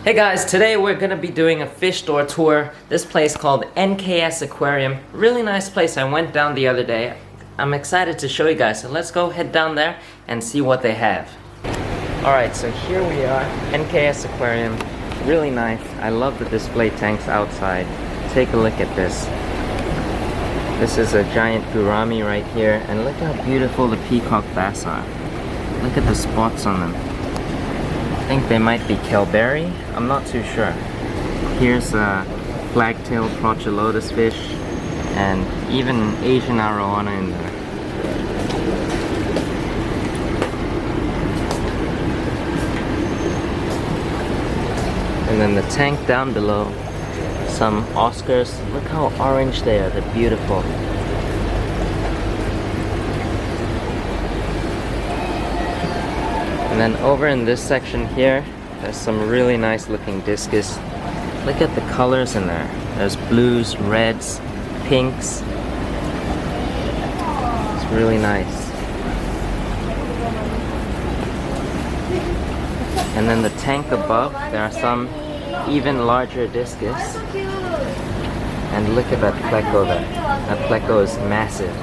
Hey guys, today we're gonna be doing a fish store tour. This place called NKS Aquarium. Really nice place. I went down the other day. I'm excited to show you guys, so let's go head down there and see what they have. Alright, so here we are, NKS Aquarium. Really nice. I love the display tanks outside. Take a look at this. This is a giant gourami right here, and look how beautiful the peacock bass are. Look at the spots on them. I think they might be kelberry. I'm not too sure. Here's a flagtail prochilotus fish and even Asian arowana in there. And then the tank down below, some Oscars. Look how orange they are. They're beautiful. And then over in this section here, there's some really nice looking discus. Look at the colors in there. There's blues, reds, pinks. It's really nice. And then the tank above, there are some even larger discus. And look at that pleco there. That pleco is massive.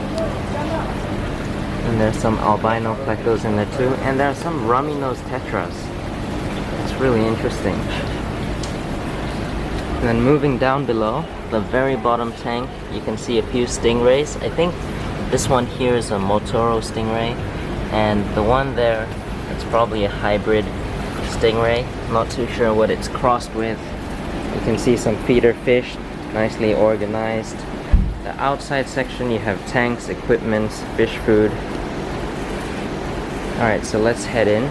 And there's some albino plecos in there too, and there are some rummy nose tetras. It's really interesting. And then moving down below, the very bottom tank, you can see a few stingrays. I think this one here is a Motoro stingray, and the one there, it's probably a hybrid stingray. Not too sure what it's crossed with. You can see some feeder fish, nicely organized. The outside section, you have tanks, equipment, fish food. Alright, so let's head in.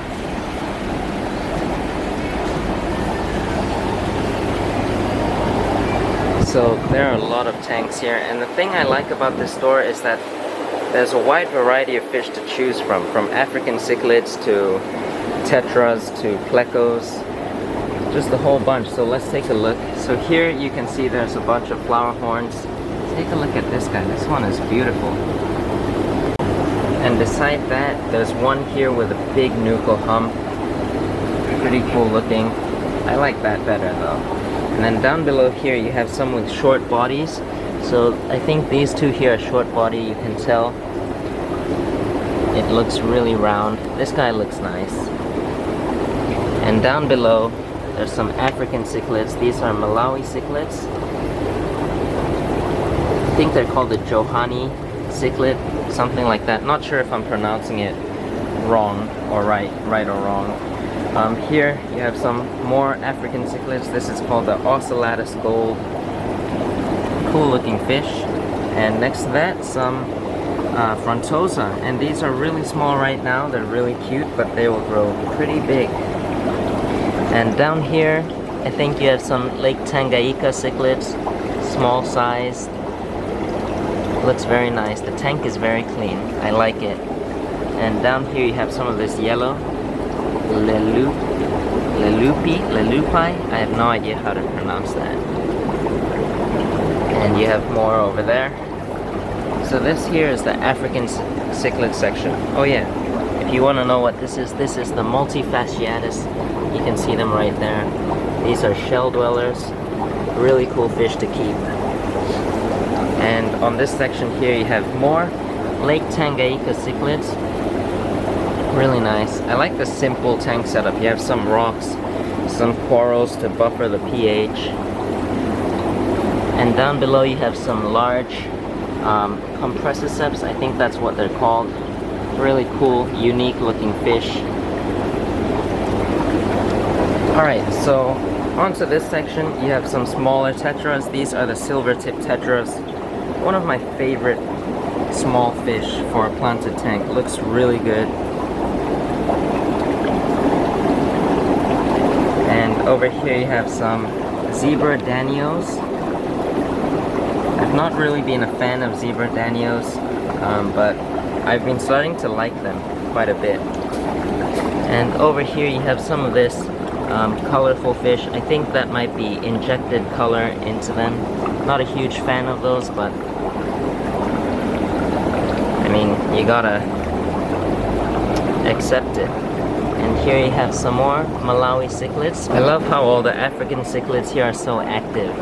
So there are a lot of tanks here, and the thing I like about this store is that there's a wide variety of fish to choose from African cichlids to tetras to plecos, just a whole bunch. So let's take a look. So here you can see there's a bunch of flower horns. Take a look at this guy. This one is beautiful. And beside that, there's one here with a big nuchal hump. Pretty cool looking. I like that better though. And then down below here, you have some with short bodies. So I think these two here are short body. You can tell it looks really round. This guy looks nice. And down below, there's some African cichlids. These are Malawi cichlids. I think they're called the Johani cichlid, something like that. Not sure if I'm pronouncing it wrong or right or wrong. Here you have some more African cichlids. This is called the Ocellatus gold. Cool looking fish. And next to that, some frontosa. And these are really small right now. They're really cute, but they will grow pretty big. And down here, I think you have some Lake Tanganyika cichlids, small size. Looks very nice. The tank is very clean. I like it. And down here you have some of this yellow lelupi. I have no idea how to pronounce that. And you have more over there. So this here is the African cichlid section. Oh yeah, if you want to know what this is the multifasciatus. You can see them right there. These are shell dwellers. Really cool fish to keep. And on this section here you have more Lake Tanganyika cichlids. Really nice. I like the simple tank setup. You have some rocks, some corals to buffer the pH. And down below you have some large compressiceps. I think that's what they're called. Really cool, unique looking fish. Alright, so onto this section you have some smaller tetras. These are the silver tip tetras. One of my favorite small fish for a planted tank. Looks really good. And over here you have some zebra danios. I've not really been a fan of zebra danios, but I've been starting to like them quite a bit. And over here you have some of this colorful fish. I think that might be injected color into them. Not a huge fan of those, but I mean, you gotta accept it. And here you have some more Malawi cichlids. I love how all the African cichlids here are so active.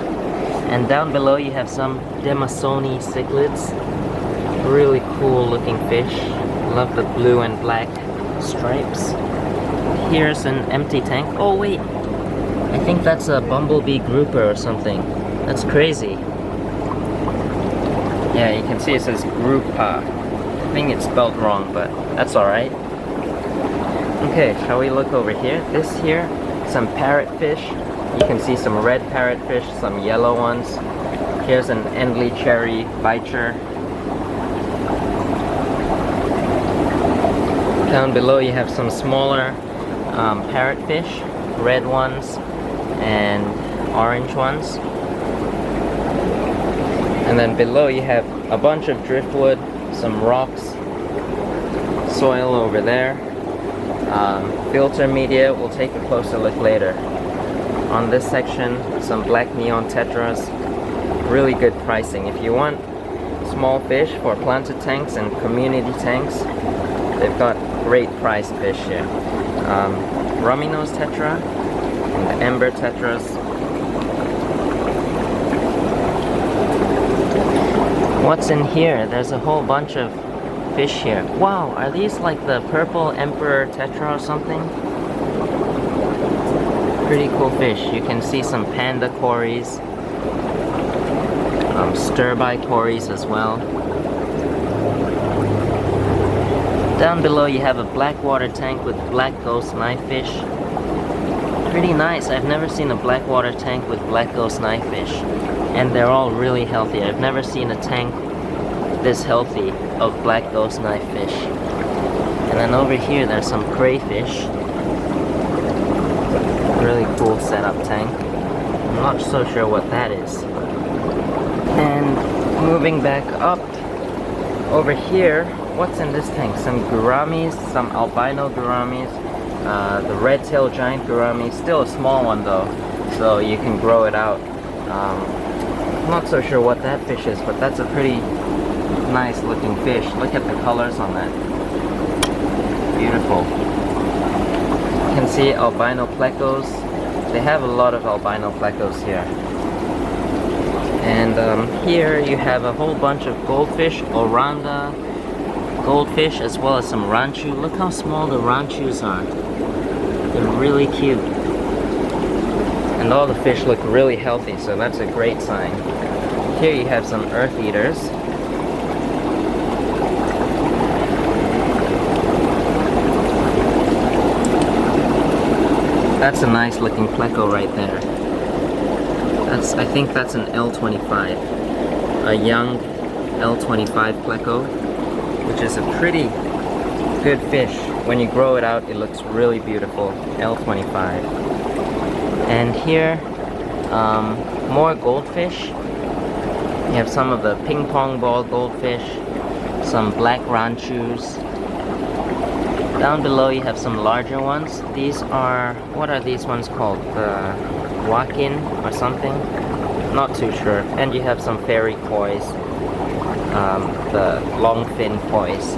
And down below you have some Demasoni cichlids. Really cool looking fish. Love the blue and black stripes. Here's an empty tank. Oh wait, I think that's a bumblebee grouper or something. That's crazy. Yeah, you can see it says groupa. I think it's spelled wrong, but that's alright. Okay, shall we look over here? This here, some parrotfish. You can see some red parrotfish, some yellow ones. Here's an Endley cherry bicher. Down below you have some smaller parrotfish, red ones and orange ones. And then below you have a bunch of driftwood, some rocks, soil over there, filter media. We'll take a closer look later. On this section, some black neon tetras. Really good pricing. If you want small fish for planted tanks and community tanks, they've got great priced fish here. Rummy nose tetra and the ember tetras. What's in here? There's a whole bunch of fish here. Wow, are these like the purple emperor tetra or something? Pretty cool fish. You can see some panda cories, stir-by cories as well. Down below you have a Blackwater tank with black ghost knifefish. Pretty nice. I've never seen a Blackwater tank with black ghost knifefish. And they're all really healthy. I've never seen a tank this healthy of black ghost knifefish. And then over here there's some crayfish. Really cool setup tank. I'm not so sure what that is. And moving back up, over here, what's in this tank? Some gouramis, some albino gouramis, the red-tailed giant gourami, still a small one though, so you can grow it out. I'm not so sure what that fish is, but that's a pretty nice looking fish. Look at the colors on that. Beautiful. You can see albino plecos. They have a lot of albino plecos here. And here you have a whole bunch of goldfish, oranda, goldfish, as well as some ranchu. Look how small the ranchus are. They're really cute. And all the fish look really healthy, so that's a great sign. Here you have some earth eaters. That's a nice looking pleco right there. I think that's an L25. A young L25 pleco, which is a pretty good fish. When you grow it out, it looks really beautiful. L25. And here, more goldfish. You have some of the ping pong ball goldfish, some black ranchus. Down below you have some larger ones. These are, what are these ones called? The wakin or something? Not too sure. And you have some fairy kois, the long fin kois.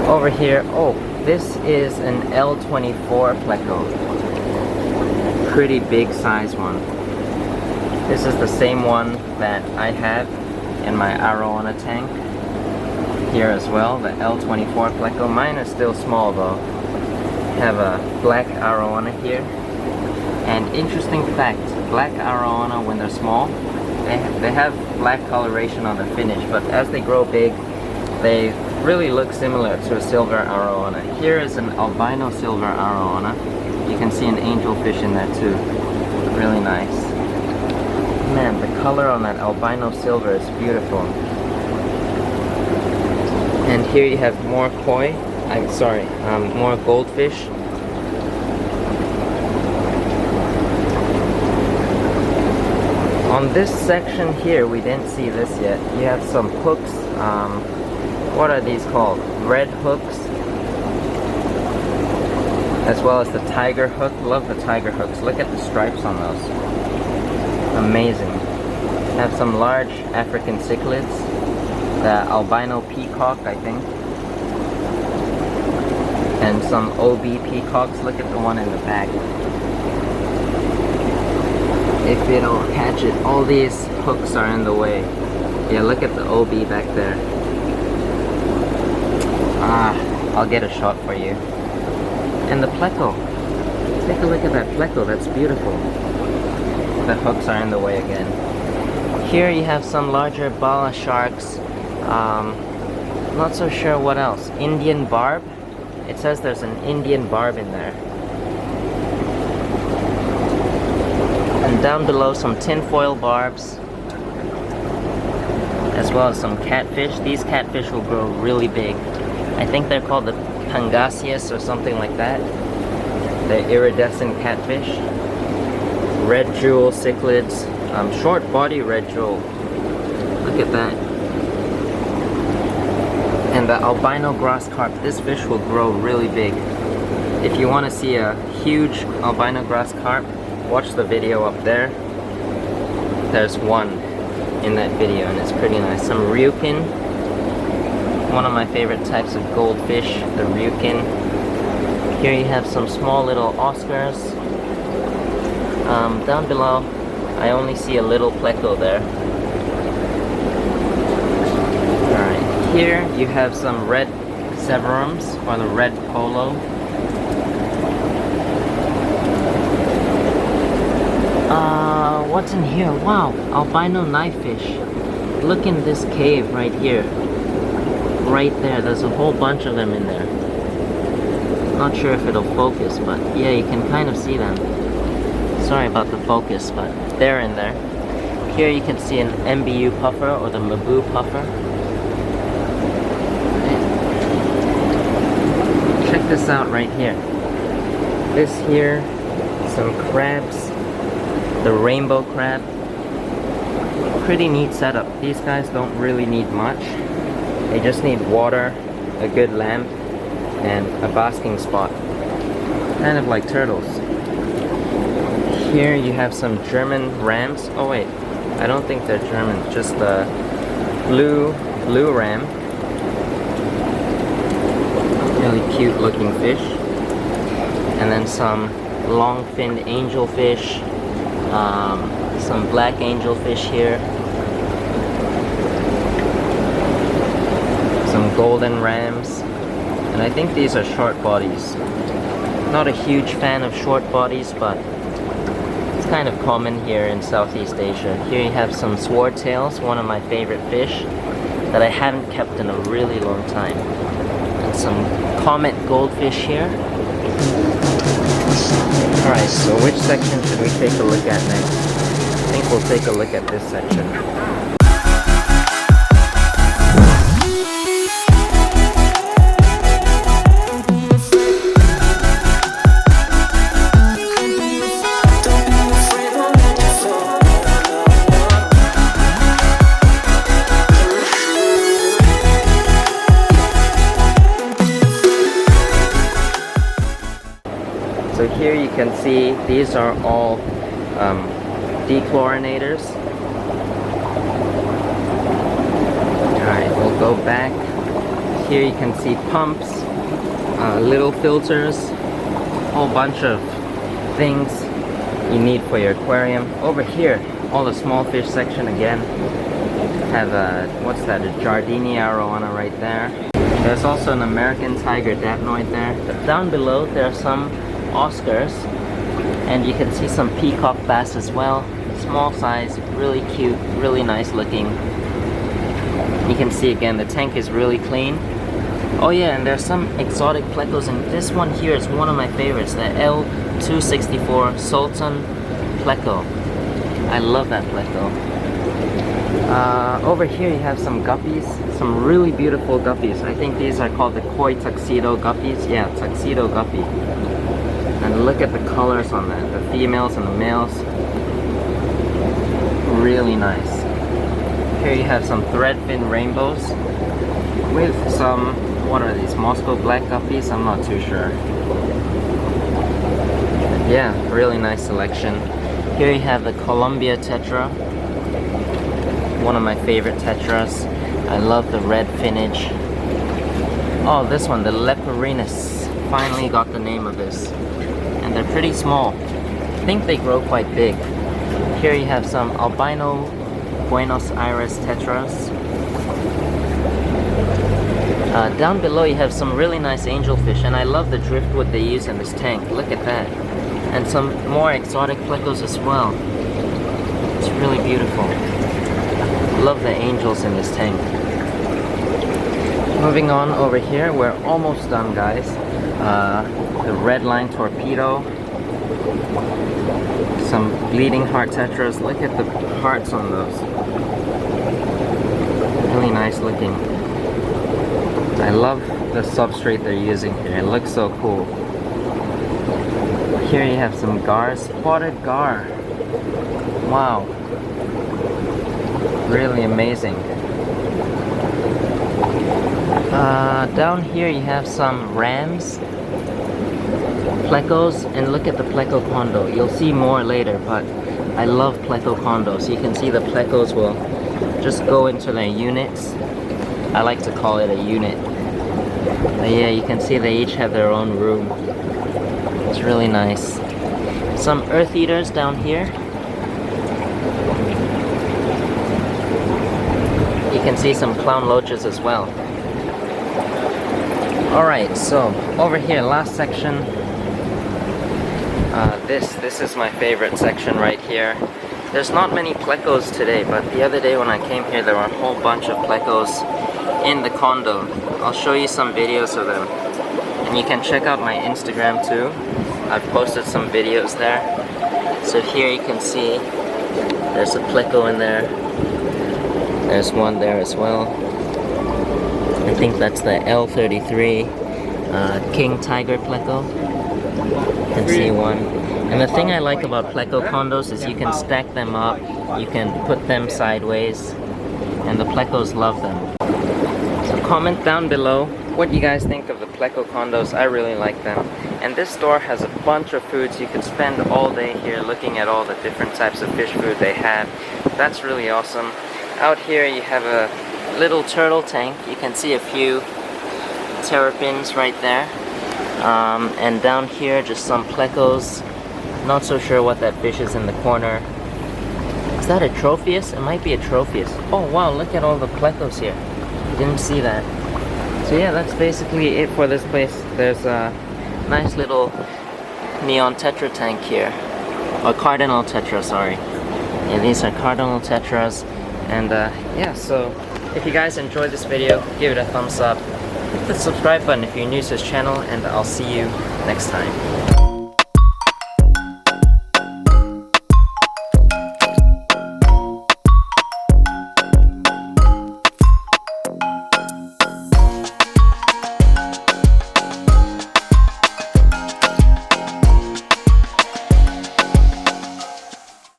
Over here, oh, this is an L24 pleco. Pretty big size one. This is the same one that I have in my arowana tank here as well, the L24 pleco. Mine is still small though. Have a black arowana here. And interesting fact, black arowana when they're small, they have black coloration on the finish, but as they grow big, they really look similar to a silver arowana. Here is an albino silver arowana. You can see an angelfish in there too. Really nice. Man, the color on that albino silver is beautiful. And here you have more koi. More goldfish. On this section here, we didn't see this yet. You have some hooks. What are these called? Red hooks. As well as the tiger hook. Love the tiger hooks. Look at the stripes on those. Amazing. Have some large African cichlids. The albino peacock, I think. And some OB peacocks. Look at the one in the back. If it'll catch it, all these hooks are in the way. Yeah, look at the OB back there. I'll get a shot for you. And the pleco. Take a look at that pleco, that's beautiful. The hooks are in the way again. Here you have some larger bala sharks. Not so sure what else. Indian barb. It says there's an Indian barb in there. And down below some tinfoil barbs, as well as some catfish. These catfish will grow really big. I think they're called the pangasius or something like that. The iridescent catfish. Red jewel cichlids. Short body red jewel. Look at that. And the albino grass carp. This fish will grow really big. If you want to see a huge albino grass carp, watch the video up there. There's one in that video and it's pretty nice. Some ryukin, one of my favorite types of goldfish, the ryukin. Here you have some small little Oscars. Down below, I only see a little pleco there. Alright, here you have some red severums, or the red polo. What's in here? Wow, albino knifefish. Look in this cave right here. Right there, there's a whole bunch of them in there. Not sure if it'll focus, but yeah, you can kind of see them. Sorry about the focus, but they're in there. Here you can see an MBU puffer, or the Mabu puffer. Check this out right here. This here, some crabs. The rainbow crab. Pretty neat setup. These guys don't really need much. They just need water, a good lamp, and a basking spot. Kind of like turtles. Here you have some German rams. Oh wait, I don't think they're German, just the blue ram. Really cute looking fish. And then some long-finned angelfish. Some black angelfish here. Some golden rams. And I think these are short bodies. Not a huge fan of short bodies, but it's kind of common here in Southeast Asia. Here you have some swordtails, one of my favorite fish that I haven't kept in a really long time. And some comet goldfish here. Alright, so which section should we take a look at next? I think we'll take a look at this section. So here you can see these are all dechlorinators. Alright, we'll go back. Here you can see pumps, little filters, a whole bunch of things you need for your aquarium. Over here, all the small fish section again. Have a, what's that, a Giardini arowana right there. There's also an American tiger dapnoid there. But down below there are some Oscars, and you can see some peacock bass as well. Small size, really cute, really nice looking. You can see again the tank is really clean. Oh yeah, and there's some exotic plecos, and this one here is one of my favorites, the L264 Sultan pleco. I love that pleco. Over here you have some guppies, some really beautiful guppies. I think these are called the koi tuxedo guppies. Yeah, tuxedo guppy. And look at the colors on that, the females and the males. Really nice. Here you have some threadfin rainbows with some, what are these, Moscow black guppies? I'm not too sure. Yeah, really nice selection. Here you have the Columbia tetra, one of my favorite tetras. I love the red finnage. Oh, this one, the Leperinus finally got the name of this. And they're pretty small. I think they grow quite big. Here you have some albino Buenos Aires tetras. Down below you have some really nice angelfish, and I love the driftwood they use in this tank. Look at that. And some more exotic plecos as well. It's really beautiful. Love the angels in this tank. Moving on over here, we're almost done, guys. The red line torpedo. Some bleeding heart tetras. Look at the hearts on those. Really nice looking. I love the substrate they're using here. It looks so cool. Here you have some gar, spotted gar. Wow. Really amazing. Down here you have some rams, plecos, and look at the pleco condo. You'll see more later, but I love pleco condos. You can see the plecos will just go into their units. I like to call it a unit. But yeah, you can see they each have their own room. It's really nice. Some earth eaters down here. You can see some clown loaches as well. Alright, so over here, last section. This is my favorite section right here. There's not many plecos today, but the other day when I came here there were a whole bunch of plecos in the condo. I'll show you some videos of them. And you can check out my Instagram too. I've posted some videos there. So here you can see there's a pleco in there. There's one there as well. I think that's the L33 King Tiger pleco. You can see one. And the thing I like about pleco condos is you can stack them up, you can put them sideways, and the plecos love them. So comment down below what you guys think of the pleco condos. I really like them. And this store has a bunch of foods. You could spend all day here looking at all the different types of fish food they have. That's really awesome. Out here you have a little turtle tank. You can see a few terrapins right there. And down here just some plecos. Not so sure what that fish is in the corner. Is that a tropheus? It might be a tropheus. Oh wow, look at all the plecos here. Didn't see that. So yeah, that's basically it for this place. There's a nice little neon tetra tank here. Or cardinal tetra, sorry. Yeah, these are cardinal tetras. And yeah, so if you guys enjoyed this video, give it a thumbs up. Hit the subscribe button if you're new to this channel, and I'll see you next time.